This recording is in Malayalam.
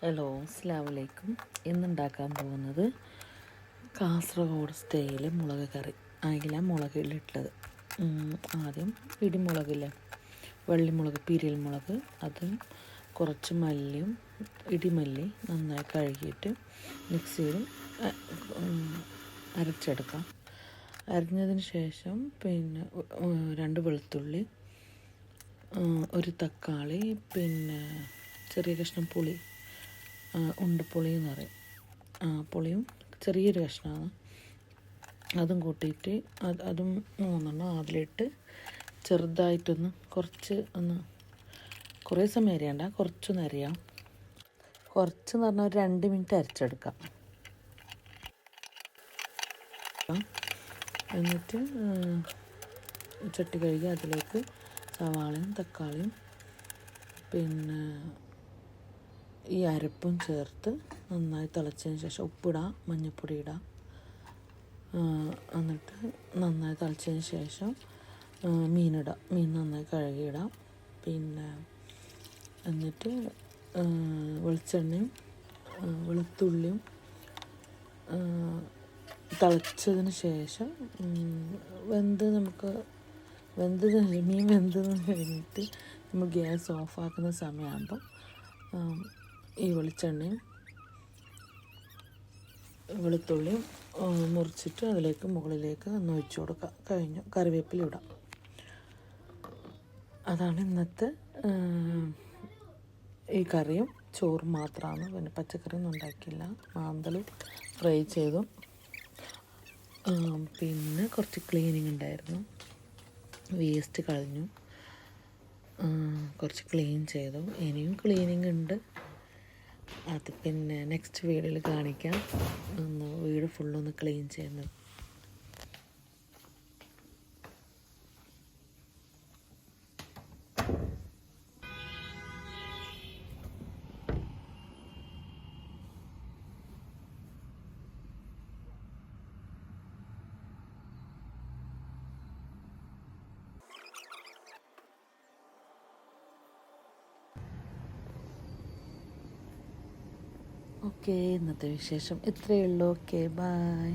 ഹലോ, അസ്സലാമു അലൈക്കും. ഇന്നുണ്ടാക്കാൻ പോകുന്നത് കാസർഗോഡ് സ്റ്റൈല് മുളക് കറി. അതില മുളകിലിട്ടത്. ആദ്യം ഇടിമുളകില്ലേ, വെള്ളിമുളക്, പീരിയൽ മുളക്, അതും കുറച്ച് മല്ലിയും ഇടിമല്ലി നന്നായി കഴുകിയിട്ട് മിക്സിയിൽ അരച്ചെടുക്കാം. അരിഞ്ഞതിന് ശേഷം പിന്നെ 2 വെളുത്തുള്ളി, ഒരു തക്കാളി, പിന്നെ ചെറിയ കഷ്ണം പുളി, ഉണ്ടപ്പുളി എന്ന് പറയും. പുളിയും ചെറിയൊരു കഷ്ണമാണ്, അതും കൂട്ടിയിട്ട് അതും 3 അതിലിട്ട് ചെറുതായിട്ടൊന്ന് കുറേ സമയം അരിയണ്ട, കുറച്ചൊന്ന് അരിയാം. കുറച്ചെന്ന് പറഞ്ഞാൽ ഒരു 2 മിനിറ്റ് അരച്ചെടുക്കാം. എന്നിട്ട് ചട്ടി കഴുകി അതിലേക്ക് സവാളയും തക്കാളിയും പിന്നെ ഈ അരപ്പും ചേർത്ത് നന്നായി തിളച്ചതിന് ശേഷം ഉപ്പിടാം, മഞ്ഞൾപ്പൊടി ഇടാം. എന്നിട്ട് നന്നായി തിളച്ചതിന് ശേഷം മീൻ നന്നായി കഴുകിയിടാം. പിന്നെ എന്നിട്ട് വെളിച്ചെണ്ണയും വെളുത്തുള്ളിയും തിളച്ചതിന് ശേഷം മീൻ വെന്തതിന് കഴിഞ്ഞിട്ട് നമ്മൾ ഗ്യാസ് ഓഫാക്കുന്ന സമയമാകുമ്പോൾ ഈ വെളിച്ചെണ്ണയും വെളുത്തുള്ളിയും മുറിച്ചിട്ട് അതിലേക്ക് മുകളിലേക്ക് ഒന്ന് ഒഴിച്ചു കൊടുക്കുക. കഴിഞ്ഞു. കറിവേപ്പില ഇടാം. അതാണ് ഇന്നത്തെ ഈ കറിയും ചോറും മാത്രമാണ്. പിന്നെ പച്ചക്കറിയൊന്നും ഉണ്ടാക്കിയില്ല. മാന്തൽ ഫ്രൈ ചെയ്തു. പിന്നെ കുറച്ച് ക്ലീനിങ് ഉണ്ടായിരുന്നു, വേസ്റ്റ് കളഞ്ഞു, കുറച്ച് ക്ലീൻ ചെയ്തു. ഇനിയും ക്ലീനിങ് ഉണ്ട്. അത് പിന്നെ നെക്സ്റ്റ് വീഡിയോയിൽ കാണിക്കാം. വീട് ഫുള്ളൊന്ന് ക്ലീൻ ചെയ്യുന്നത്. ഓക്കെ, ഇന്നത്തെ വിശേഷം ഇത്രയേ ഉള്ളൂ. Okay, by.